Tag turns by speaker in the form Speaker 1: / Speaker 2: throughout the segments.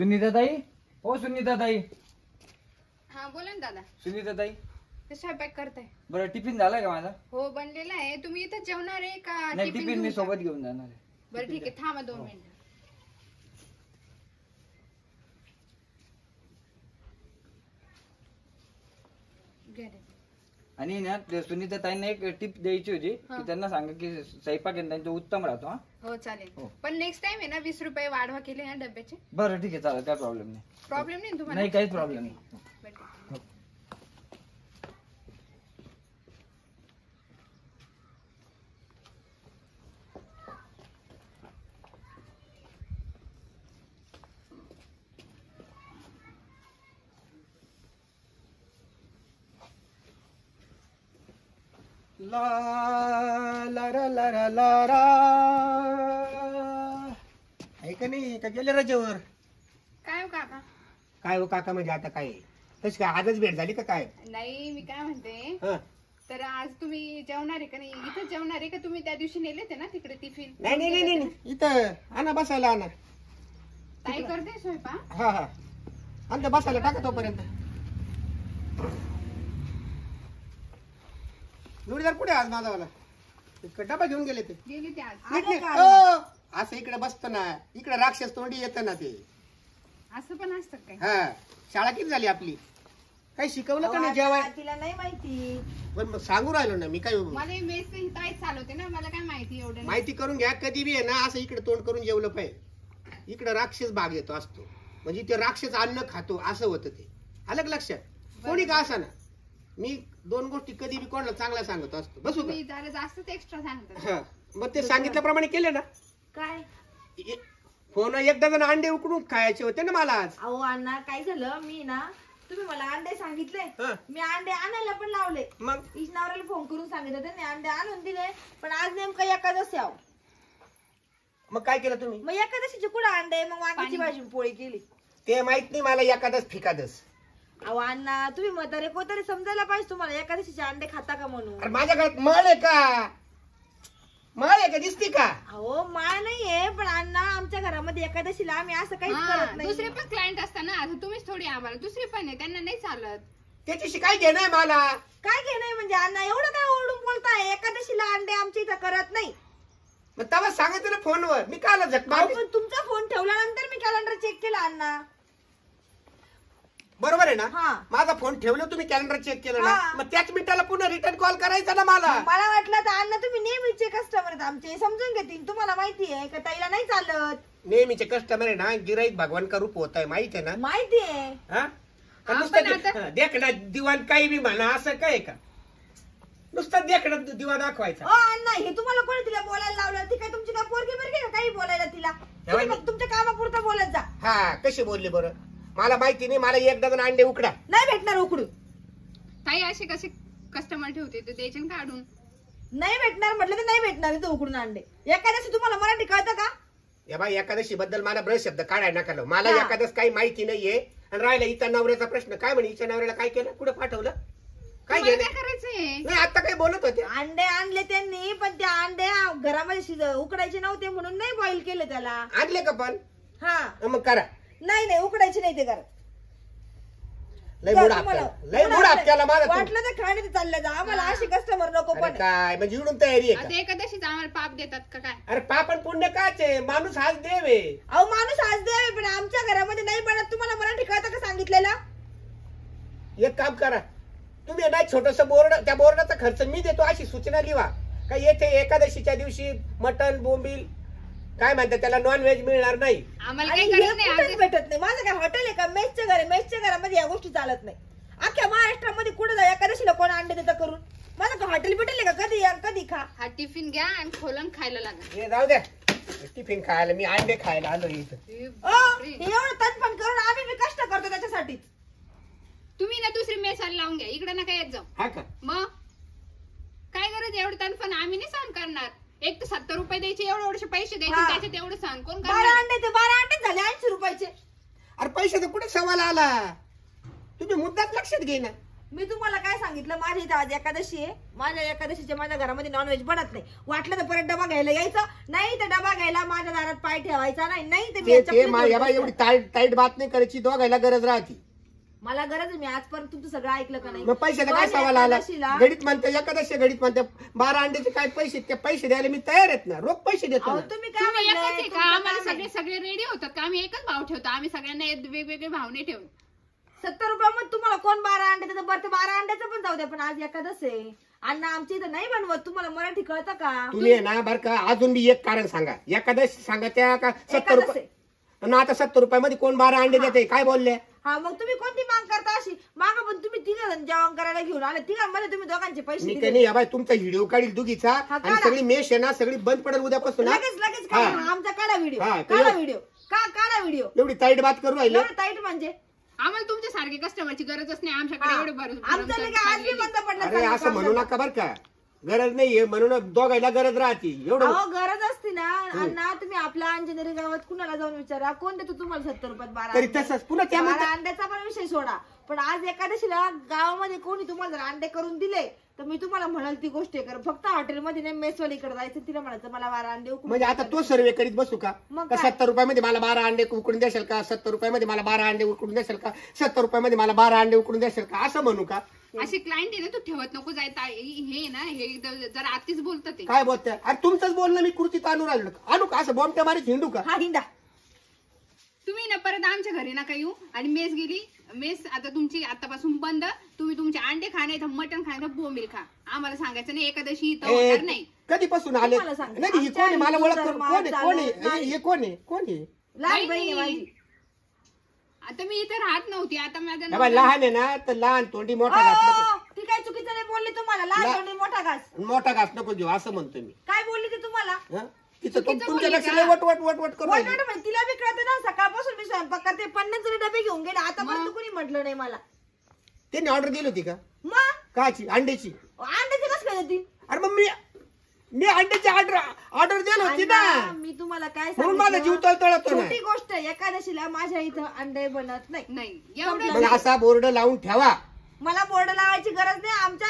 Speaker 1: सुनीताताई, ओ सुनीताताई.
Speaker 2: हा बोला ना दादा.
Speaker 1: सुनीताताई,
Speaker 2: ते स्वयंपाक करताय?
Speaker 1: बरं टिफिन झाला का माझा?
Speaker 2: हो बनलेला आहे. तुम्ही इथं जेवणार आहे का?
Speaker 1: नाही, टिफिन मी सोबत घेऊन जाणार आहे.
Speaker 2: बरं ठीक आहे, थांबा 2 मिनिटं. घ्या रे.
Speaker 1: आणि ना सुनीताताईंना एक टिप द्यायची होती की त्यांना सांगा की स्वयंपाक आहे ना त्यांचा उत्तम राहतो. हा
Speaker 2: हो चालेल.
Speaker 1: हो.
Speaker 2: पण नेक्स्ट टाइम आहे ना 20 रुपये वाढवा केले ना डब्याचे.
Speaker 1: बरं ठीक आहे, चालेल, काय प्रॉब्लेम नाही.
Speaker 2: प्रॉब्लेम नाही ना तुम्हाला?
Speaker 1: नाही, काहीच प्रॉब्लेम नाही.
Speaker 2: बरं, ठीक आहे.
Speaker 3: ला ला रा ला रा ला रा आहे का नाही का गेले रजेवर?
Speaker 2: काय हो काका?
Speaker 3: काय हो काका म्हणजे आता काय तशी काय आजच भेट झाली का काय?
Speaker 2: नाही मी काय म्हणते,
Speaker 3: हं.
Speaker 2: तर आज तुम्ही जेवणार आहे का नाही? इथं जेवणार आहे का तुम्ही त्या दिवशी नेले ते ना तिकडे टिफिन?
Speaker 3: नाही नाही नाही नाही इथं आणा बसायला आणा.
Speaker 2: ताई करते स्वयंपाक?
Speaker 3: हा हा आणता बसायला टाका तोपर्यंत. जोडीदार कुठे आज माझावाला? डबा घेऊन गेले ते.
Speaker 2: गेले ते आज.
Speaker 3: नीट नीट. हो. असं इकडे बसतं ना, इकडे राक्षस तोंडी येतं ना ते.
Speaker 2: असं पण असतं काय?
Speaker 3: हा शाळा किती झाली आपली? काही शिकवलं का नाही जेवाय?
Speaker 4: तिला नाही माहिती.
Speaker 3: पण मग सांगू राहिलो ना मी काय.
Speaker 2: मला मेस ही ताई चालवते ना, मला काय माहिती एवढं नाही.
Speaker 3: माहिती करून घ्या. कधी बी आहे ना असं इकडे तोंड करून जेवलं पाहिजे. इकडे राक्षस भाग येतो असतो, म्हणजे ते राक्षस अन्न खातो असं होतं ते. आलं का लक्षात? कोणी का असा ना, मी 2 गोष्टी कधी बी कोणाला चांगला सांगत असतो. बसू का?
Speaker 2: तुम्ही जरा जास्तच एक्स्ट्रा सांगता.
Speaker 3: हा मग ते सांगितल्याप्रमाणे केले ना.
Speaker 4: काय?
Speaker 3: फोन एकदा जण अंडे उकडून खायचे होते ना मला आज.
Speaker 4: अहो अण्णा काय झालं, मी ना तुम्ही मला अंडे सांगितले,
Speaker 3: हं.
Speaker 4: मी अंडे आणायला पण लावले.
Speaker 3: मग
Speaker 4: इशनावराला फोन करून सांगितलं त्यांनी अंडे आणून दिले, पण आज नेमकं एकादशी आहो.
Speaker 3: मग काय केलं तुम्ही?
Speaker 4: मग एकादशीचे कुठं अंडे, मग वांग्याची भाजी पोळी केली.
Speaker 3: ते माहित नाही मला एकादश फिकादश.
Speaker 4: अहो अण्णा तुम्ही म्हातारे कोणतरी समजायला पाहिजे तुम्हाला, एकादशीचे अंडे खाता का म्हणून.
Speaker 3: अरे माझ्या घरात मळ आहे का? मळ आहे का? दिसते का?
Speaker 4: अहो माळ नाहीये, पण अण्णा आमच्या घरामध्ये एकादशीला आम्ही असं काहीच करत नाही.
Speaker 2: दुसरे पण क्लायंट असताना आता तुम्हीच थोडी आम्हाला, दुसरे पण आहे त्यांना नाही चालत.
Speaker 3: त्याच्याशी काय घेणं आहे मला?
Speaker 4: काय घेणं म्हणजे अण्णा, एवढं काय ओरडून बोलताय? एकादशीला अंडे आमच्या इथं करत नाही.
Speaker 3: मग तेव्हा सांगायचं ना फोनवर. मी काला झक
Speaker 4: अहो,
Speaker 3: मारली?
Speaker 4: पण तुमचा फोन ठेवल्यानंतर मी कॅलेंडर चेक केला अण्णा.
Speaker 3: बरोबर आहे ना?
Speaker 4: हा.
Speaker 3: माझा फोन ठेवलं तुम्ही कॅलेंडर चेक केलं ना,
Speaker 4: हा.
Speaker 3: मग त्याच मिनिटाला पुन्हा रिटर्न कॉल करायचा ना मला.
Speaker 4: मला वाटलं तर अण्णा तुम्ही नेहमीचे कस्टमर आहेत आमचे, समजून घेतील. तुम्हाला माहिती आहे का ताईला नाही चालत.
Speaker 3: नेहमीचे कस्टमर आहे ना, गिराईक भगवान का रूप होत आहे माहिती आहे ना.
Speaker 4: माहिती आहे.
Speaker 3: हा? का
Speaker 2: आपण
Speaker 3: नुसतं
Speaker 2: आता-
Speaker 3: देख ना दिवाण काही बी म्हणा असं काय का? नुसतं देख ना दिवा दाखवायचा.
Speaker 4: ओ अण्णा, हे तुम्हाला कोणी तिला बोलायला लावलं? ती काय तुमची काय पोरगी बिरगी का काही बोलायला तिला? तुम्ही फक्त तुमच्या कामापुरतं बोलत जा.
Speaker 3: हा कशी बोलली बरं? मला माहिती नाही. मला एक डझन अंडे उकडा.
Speaker 4: नाही भेटणार उकडून.
Speaker 2: ताई असे कसे कस्टमर ठेवते तर द्यायचे ना काढून.
Speaker 4: नाही भेटणार म्हटलं तर नाही भेटणार इथं उकडून अंडे. एखाद्याशी तुम्हाला मराठी कळतं का?
Speaker 3: या बाई एकादशी बद्दल मला ब्रश शब्द काढाय नका लावू. मला
Speaker 4: हा.
Speaker 3: एकादश काही माहिती नाहीये. आणि राहिला हिच्या नवऱ्याचा प्रश्न. काय म्हणे हिच्या नवऱ्याला काय केलं? कुठे पाठवलं? काय
Speaker 2: तुम्हाला
Speaker 3: गेलं?
Speaker 2: काय करायचंय?
Speaker 3: नाही आता काही बोलत होते.
Speaker 4: अंडे आणले त्यांनी, पण त्या अंडे घरामध्ये उकडायचे नव्हते म्हणून नाही बॉईल केलं त्याला.
Speaker 3: आणले का पण?
Speaker 4: हा.
Speaker 3: मग करा.
Speaker 4: नाही उकडायचे नाही ते घरात.
Speaker 3: लय मूड आपल्याला. लय मूड आपल्याला माझा तू.
Speaker 4: वाटलं तर खाणे चाललं जा. आम्हाला असे कस्टमर नको
Speaker 3: अरे
Speaker 4: पण.
Speaker 3: काय म्हणजे इडून तयारी आहे
Speaker 2: आता
Speaker 3: का?
Speaker 2: एकादशीच आम्हाला पाप देतात का काय?
Speaker 3: अरे पापण पुण्य काच आहे. माणूस हाच देव आहे.
Speaker 4: अहो माणूस आज द्यावे, पण आमच्या घरामध्ये नाही बनत. तुम्हाला मराठी कळतं का सांगितलेलं?
Speaker 3: एक काम करा तुम्ही ना, छोटस बोर्ड, त्या बोर्डाचा खर्च मी देतो अशी सूचना लिहा. का येथे एकादशीच्या दिवशी मटन बोंबील काय म्हणतात त्याला नॉन व्हेज मिळणार नाही.
Speaker 2: आम्हाला
Speaker 4: आणि
Speaker 2: काही
Speaker 4: हे
Speaker 2: गरज नाही.
Speaker 4: कुठेच
Speaker 2: आमचं-
Speaker 4: भेटत नाही. माझं काय हॉटेल आहे का? मेसच्या घर आहे. मेसच्या घरामध्ये या गोष्टी चालत नाही. अख्ख्या महाराष्ट्रामध्ये कुठे जा एकादशीला कोण अंडे देतं करून? माझं का हॉटेल भेटेल का? कधी या कधी खा.
Speaker 2: हा टिफिन घ्या आणि खोलून खायला लागा.
Speaker 3: हे जाऊ द्या टिफिन खायला. मी अंडे खायला आलो इथं.
Speaker 2: ए
Speaker 4: ओ,
Speaker 2: बापरे.
Speaker 4: हे एवढं तनपण करून आम्ही बी कष्ट करतो त्याच्यासाठीच.
Speaker 2: तुम्ही ना दुसरी मेस लावून घ्या. इकडे नका येत जाऊ.
Speaker 3: हा का?
Speaker 2: मग काय गरज एवढं तनफन आम्ही नाही सहन करणार. एक तर 70 रुपये द्यायचे, एवढे पैसे द्यायचे,
Speaker 4: हा.
Speaker 2: त्याच्यात एवढं सहन कोण
Speaker 4: 12
Speaker 2: करणार?
Speaker 4: अंडे ते 12 अंडे झाले 80 रुपयाचे.
Speaker 3: अरे पैशाचा कुठे सवाल आला? तुम्ही मुद्दाच लक्षात घे ना.
Speaker 4: मी तुम्हाला काय सांगितलं, माझ्या इथं आज एकादशी आहे, माझ्या एकादशीच्या माझ्या घरामध्ये नॉनव्हेज बनत नाही. वाटलं तर परत डबा घ्यायला यायचं, नाही तर डबा घ्यायला माझ्या दारात पाय ठेवायचा नाही, नाही तर मी
Speaker 3: ते
Speaker 4: चपलीत
Speaker 3: या बाई
Speaker 4: घेऊन
Speaker 3: एवढी टाईट बात नाही करायची, दोघायला गरज राहते.
Speaker 4: मला गरज आहे, मी आजपर्यंत तुमचं सगळं ऐकलं का नाही?
Speaker 3: मग पैशाचा काय
Speaker 4: पण
Speaker 3: सवाल आला?
Speaker 4: एकादशीला-
Speaker 3: गणित म्हणते एकादशी गणित म्हणते 12 अंड्याचे काय पैसे, ते पैसे द्यायला मी तयार आहेत ना, रोख पैसे देतो
Speaker 4: अहो,
Speaker 3: ना.
Speaker 4: तुम्ही काय
Speaker 2: तुम्ही एकच
Speaker 4: म्हणले?
Speaker 2: आहे का?
Speaker 4: तुमचं
Speaker 2: आम्हाला
Speaker 4: काम आहे.
Speaker 2: सगळे सगळे रेडी होतात का? आम्ही एकच भाव ठेवतो. आम्ही सगळ्यांना वेगवेगळे भाव नाही ठेवत.
Speaker 4: 70 रुपयामध्ये तुम्हाला कोण 12 अंडे देतं? बरं, ते 12 अंड्याचं पण जाऊ द्या, पण आज एकादश आहे. अन्न आमच्या इथं नाही बनवत. तुम्हाला मराठी कळतं का?
Speaker 3: तुम्ही आहे ना बरं का, अजून मी एक कारण सांगा. एकादशी सांगा त्या का 70
Speaker 4: एकादश
Speaker 3: रुपये,
Speaker 4: आहे.
Speaker 3: आणि आता 70 रुपयामध्ये कोण 12 अंडे देते? काय बोलले?
Speaker 4: हा, मग तुम्ही कोणती माग करता अशी? मागा पण तुम्ही 3 जण जेवण करायला घेऊन आले, 3 तुम्ही दोघांचे पैसे
Speaker 3: मी
Speaker 4: दिले.
Speaker 3: काही नाही बाय, तुमचा व्हिडिओ काढील दुगीचा,
Speaker 4: हा,
Speaker 3: आणि
Speaker 4: काढा.
Speaker 3: सगळी मेश आहे ना सगळी बंद पडेल उद्यापासून हा.
Speaker 4: लगेच काढा.
Speaker 3: हा.
Speaker 4: हा, आमचा काढा व्हिडिओ,
Speaker 3: हा,
Speaker 4: काढा
Speaker 3: तर-
Speaker 4: व्हिडिओ, काढा व्हिडिओ.
Speaker 3: एवढी ताईट बात करू राहिले.
Speaker 4: एवढं टाईट म्हणजे
Speaker 2: आम्हाला तुमच्या सारखे कस्टमरची गरजच नाही. आमच्याकडे
Speaker 4: हा.
Speaker 2: एवढे बरं
Speaker 4: आमचं नाही का आज बी बंद पडलं
Speaker 3: अरे
Speaker 4: चालू
Speaker 3: असं
Speaker 4: काम
Speaker 3: म्हणू
Speaker 4: धंदा.
Speaker 3: नका बर का, गरज नाहीये म्हणून दोघायला गरज राहते एवढं.
Speaker 4: अहो, गरज असती ना. अण्णा, तुम्ही आपल्या अंजनेरी गावात कुणाला जाऊन विचारा, कोण देतो तुम्हाला 70 रुपयात 12
Speaker 3: तरी
Speaker 4: अंडे?
Speaker 3: तसंच पुन्हा त्या
Speaker 4: 12 अंड्याचा पण विषय सोडा, पण आज एकादशीला गावामध्ये कोणी तुम्हाला जर अंडे करून दिले तर मी तुम्हाला म्हणाल ती गोष्ट आहे. कारण फक्त हॉटेलमध्ये नाही, मेसवालीकडे जायचं, तिला म्हणायचं मला 12 अंडे उकडून
Speaker 3: म्हणजे आता
Speaker 4: द्या.
Speaker 3: तो सर्वे करीत बसू का?
Speaker 4: मग
Speaker 3: का
Speaker 4: काय?
Speaker 3: 70 रुपयामध्ये मला 12 अंडे उकडून द्याल का? 70 रुपयामध्ये मला 12 अंडे उकडून द्याल का? 70 रुपयामध्ये मला 12 अंडे उकडून द्याल का? असं म्हणू का?
Speaker 2: असे क्लायंट आहे ना, तू ठेवत नको जायचा. हे ना, हे जरा आतीच बोलतात ते.
Speaker 3: काय बोलताय? अरे तुमचंच बोलणं मी कृतीत आणून राहिलो. आणू का असं बॉम्बट्या मारीत हिंडू का?
Speaker 4: हा, हिंडा.
Speaker 2: तुम्ही ना परत आमच्या घरी नका येऊ. आणि मेस गेली, मेस आता तुमची आतापासून बंद. तुम्ही तुमचे अंडे खा, नाही तर मटण खा, नाही तर बोंबील खा. आम्हाला सांगायचं नाही एकादशी इथं होणार नाही.
Speaker 3: कधीपासून आले?
Speaker 4: तुम्हाला सांगते,
Speaker 3: नाही ही
Speaker 4: आमच्या
Speaker 3: कोण आहे? मला ओळख
Speaker 4: हिंदू
Speaker 3: करून कोण आहे?
Speaker 4: धर्मात
Speaker 3: कोण आहे?
Speaker 4: चालत
Speaker 3: हे कोण आहे? कोण आहे?
Speaker 4: लहान बहीण आहे
Speaker 2: नाही.
Speaker 4: माझी.
Speaker 2: आता मी इथे राहत नव्हती. आता माझ्या
Speaker 3: हे बाई, लहान आहे ना तर लहान तोंडी मोठा घास नको.
Speaker 4: ती काय चुकीचं नाही बोलली तुम्हाला. लहान तोंडी मोठा घास.
Speaker 3: मोठा घास नको घेऊ असं म्हणतो मी.
Speaker 4: काय बोलली ती तुम्हाला?
Speaker 3: हं? तिथं
Speaker 2: चुकीचं
Speaker 3: तुमच्यापेक्षा
Speaker 2: बोलली
Speaker 3: लय वट वट वट वट करू राहिली.
Speaker 4: वटवट म्हणजे तिला बी कळतं ना, सकाळपासून मी स्वयंपाक करते, 50 जरी डबे घेऊन गेले, आतापर्यंत कोणी म्हटलं नाही मला.
Speaker 3: त्यांनी ऑर्डर दिली होती का?
Speaker 4: मग
Speaker 3: काची? अंड्याची?
Speaker 4: अंड्याची कसं काय देतील?
Speaker 3: अरे मग मी अंड्याची ऑर्डर दिली होती ना,
Speaker 4: अण्णा, मी तुम्हाला काय
Speaker 3: म्हणून माझा जीव तळतळतो ना.
Speaker 4: छोटी गोष्ट, एकादशीला माझ्या इथं अंडे बनत नाही.
Speaker 2: नाही एवढं
Speaker 3: मग असा बोर्ड लावून ठेवा.
Speaker 4: मला बोर्ड लावायची गरज नाही. आमच्या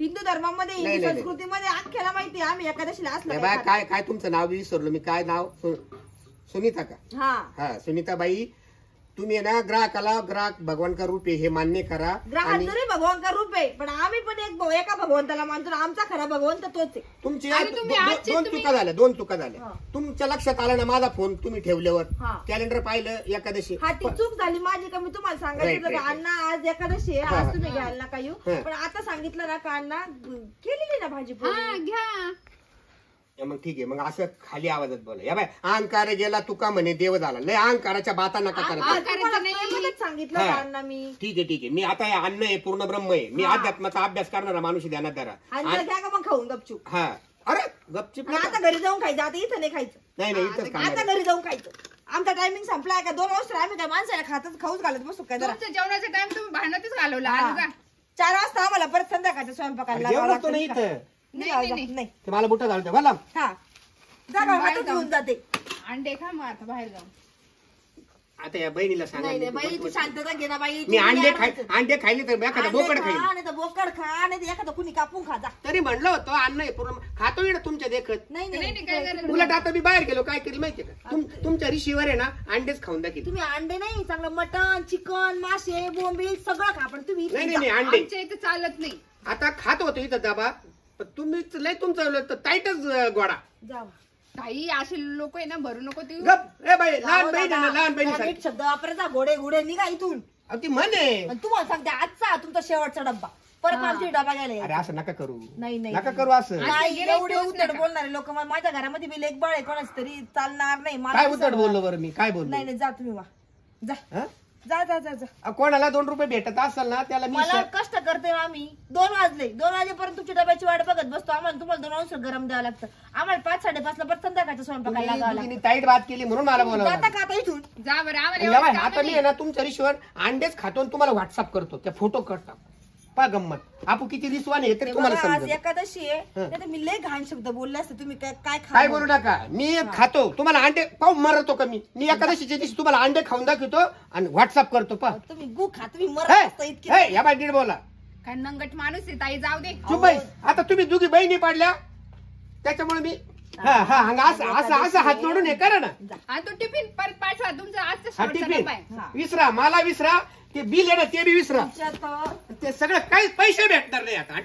Speaker 4: हिंदू धर्मामध्ये,
Speaker 3: नाही,
Speaker 4: हिंदू
Speaker 3: नाही.
Speaker 4: संस्कृतीमध्ये अख्ख्याला माहिती आहे आम्ही एकादशीला
Speaker 3: हे
Speaker 4: असलं
Speaker 3: बाय,
Speaker 4: काय
Speaker 3: काय काय तुमचं नाव बी विसरलो मी. काय नाव? सुनीता का?
Speaker 4: खात. हा,
Speaker 3: हा, सुनीताबाई. तुम्ही आहे ना ग्राहक भगवान का रूप आहे हे मान्य करा.
Speaker 4: ग्राहक
Speaker 3: आणि
Speaker 4: जरी भगवान का रूप आहे, पण आम्ही पण एका भगवंताला मानतो ना. आमचा खरा भगवंत तोच आहे.
Speaker 3: तुमची
Speaker 2: आणि तुम्ही आजचे
Speaker 3: दोन
Speaker 2: तुम्ही-
Speaker 3: चुका झाल्या, 2 चुका झाल्या.
Speaker 4: हा.
Speaker 3: तुमच्या लक्षात आला ना माझा फोन तुम्ही ठेवल्यावर,
Speaker 4: हा.
Speaker 3: कॅलेंडर पाहिलं एकादशी.
Speaker 4: हा, ती चूक झाली माझी का मी तुम्हाला सांगायचं
Speaker 3: Right,
Speaker 4: होतं
Speaker 3: right,
Speaker 4: का अण्णा आज एकादशी आहे,
Speaker 3: हा,
Speaker 4: आज
Speaker 3: हा.
Speaker 4: तुम्ही घ्यायला नका येऊ.
Speaker 3: हा.
Speaker 4: पण आता सांगितलं ना का अण्णा केलेली ना भाजी पोळी.
Speaker 2: हा घ्या.
Speaker 3: मग ठीक आहे, मग असं खाली आवाजात बोला. या बाय, अहंकार गेला तुका म्हणे देव झाला. लय अहंकाराच्या बाता नका करत.
Speaker 4: आज
Speaker 2: करायचं
Speaker 4: तुम्हाला
Speaker 2: नाही.
Speaker 4: प्रेमानेच सांगितलं
Speaker 3: हा.
Speaker 4: का अण्णा मी.
Speaker 3: ठीक आहे. मी आता हे अन्न आहे, पूर्ण ब्रह्म आहे. मी
Speaker 4: हा.
Speaker 3: अध्यात्माचा अभ्यास करणारा माणूस आहे, ध्यानात धरा.
Speaker 4: आणि जर घ्या का मग खाऊन गपचूप.
Speaker 3: हा, अरे गपचिप
Speaker 4: आणि
Speaker 3: नका.
Speaker 4: आता घरी जाऊन खायचं, आता इथं नाही खायचं.
Speaker 3: नाही इथंच
Speaker 4: आता
Speaker 3: खाणार.
Speaker 4: घरी जाऊन खायचं. आमचा टायमिंग संपलाय का? 2 वाजता आम्ही काय माणसाला खाऊच घालत बसू काय जरा.
Speaker 2: तुमचं जेवणाचा टाइम तुम्ही भांडतच घालवला.
Speaker 4: हा.
Speaker 2: आज का?
Speaker 4: 4 वाजता आम्हाला परत संध्याकाळच्या स्वयंपाकाला
Speaker 3: जेवण
Speaker 4: लागावं
Speaker 3: तो नाही
Speaker 4: लागतं.
Speaker 3: इथं.
Speaker 2: नाही.
Speaker 4: नाही.
Speaker 3: ते मला बुटा घालते बोला.
Speaker 4: हा, जागा
Speaker 2: बाहेर
Speaker 4: हातात
Speaker 2: जाऊन.
Speaker 4: घेऊन जाते.
Speaker 2: अंडे खा मग आता बाहेर जाऊन.
Speaker 3: आता या बहिणीला
Speaker 4: नाही
Speaker 3: सांगा.
Speaker 4: बाई, तू शांतता घे ना बाई.
Speaker 3: मी
Speaker 4: तुम्ही
Speaker 3: अंडे
Speaker 4: आणायचं.
Speaker 3: अंडे खायले तर मी एखादा बोकड खाईल.
Speaker 4: खा, नाही तर बोकड खा, नाही तर एखादं कुणी कापून खा जा.
Speaker 3: तरी म्हणलं होतं अन्न आहे पूर्ण खातो येणं तुमच्या देखत.
Speaker 4: नाही
Speaker 2: नाही, काय गरज
Speaker 3: उलट आता मी बाहेर गेलो काय केलं माहितीये का? तुमच्या रिशीवर आहे ना अंडेच खाऊन दाखील.
Speaker 4: तुम्ही अंडे नाही, चांगलं मटण, चिकन, मासे, बोंबील सगळं खा, पण तुम्ही इथे
Speaker 3: नाही
Speaker 4: जा.
Speaker 3: अंडे
Speaker 2: आमच्या इथे चालत नाही.
Speaker 3: आता खात होतो इथं दाबा, पण तुम्हीच लय तुमचं टाईटच गोडा.
Speaker 4: जावा.
Speaker 2: काही असे लोक आहे ना, भरू नको ते.
Speaker 3: गप ए बाई, लहान
Speaker 4: जाओ
Speaker 3: बहीण आहे
Speaker 4: दादा.
Speaker 3: ना, लहान
Speaker 4: जरा
Speaker 3: बहिणी
Speaker 4: नीट शब्द वापरायचा. घोडे घोडे निघा इथून.
Speaker 3: ती म्हणे.
Speaker 4: आणि तुम्हाला सांगते आजचा तुमचा शेवटचा डब्बा. परत
Speaker 2: हा.
Speaker 4: आमची डबा घ्यायला
Speaker 3: अरे
Speaker 4: यायचं.
Speaker 3: असं नका करू.
Speaker 4: नाही, नाही.
Speaker 3: नका करू असं.
Speaker 4: नाही,
Speaker 2: गेले
Speaker 4: एवढे
Speaker 2: दिवस
Speaker 4: उद्धट
Speaker 2: नका.
Speaker 4: बोलणारे लोक माझ्या घरामध्ये मी लेख बाळ आहे, कोणाच तरी चालणार नाही. मला
Speaker 3: काय
Speaker 4: तसं-
Speaker 3: उद्धट बोललो बरं मी? काय बोललो?
Speaker 4: नाही नाही, जा तुम्ही वा. जा
Speaker 3: हं?
Speaker 4: जा जा जा जा.
Speaker 3: कोणाला 2 रुपये भेटत असेल ना त्याला मी
Speaker 4: मला कष्ट करते आम्ही. 2 वाजले, 2 वाजेपर्यंत तुमच्या डब्याची वाट बघत बसतो. आम्हाला तुम्हाला 2 वाजता गरम द्यावं लागतं. आम्हाला 5-5:30 ला परत संध्याकाळच्या स्वयंपाकाला लागावं लागतं.
Speaker 3: तुम्ही टाईट बात केली म्हणून मला बोलावं
Speaker 4: जाता
Speaker 3: लागलं.
Speaker 4: का आता इथून?
Speaker 2: जा बरं. आम्हाला
Speaker 3: या
Speaker 2: एवढं
Speaker 3: बाई,
Speaker 2: काम
Speaker 3: आता मी
Speaker 2: नाही.
Speaker 3: आहे ना तुमच्या रिशीवर अंडेच खातो आणि तुम्हाला व्हॉट्सअप करतो. त्या फोटो करता पा गंमत. आपू किती रिसवाने हे तर
Speaker 4: हे
Speaker 3: तुम्हाला
Speaker 4: बघा, आज
Speaker 3: समजेल.
Speaker 4: एकादशी आहे.
Speaker 3: हं.
Speaker 4: नाही तर मी लय घाण शब्द बोलले असते. तुम्ही काय काय खा
Speaker 3: काय बोलू नका. मी खातो तुम्हाला अंडे पाहून मरतो का मी एकादशीच्या दिवशी तुम्हाला अंडे खाऊन दाखवतो आणि व्हॉट्सअप करतो पा.
Speaker 4: तुम्ही गु खा, तुम्ही मरत असता इतके.
Speaker 3: या बाई नीट बोला.
Speaker 2: काय नंगट माणूस आहे ताई, जाऊ दे.
Speaker 3: चुप बाई, आता तुम्ही दोघी बहिणी पाडल्या त्याच्यामुळे मी हा हा असं असं असं हात जोडून हे करा ना.
Speaker 2: आणि तो टिफिन परत पाठवा तुमचा आजचा
Speaker 3: हा
Speaker 2: शेवटचा
Speaker 3: टिफिन
Speaker 2: डबा आहे.
Speaker 3: विसरा, मला विसरा, ते बिल आहे ना ते बी विसरा.
Speaker 4: तुमच्यात
Speaker 3: ते सगळं काही पैसे भेटणार नाही आता.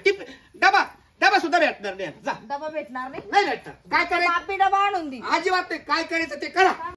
Speaker 3: डबा डबा सुद्धा भेटणार नाही आता. जा,
Speaker 4: डबा भेटणार नाही.
Speaker 3: नाही भेटणार. काय करायचं
Speaker 4: पापी डबा आणून दे.
Speaker 3: अजिबात नाही. काय करायचं ते करा.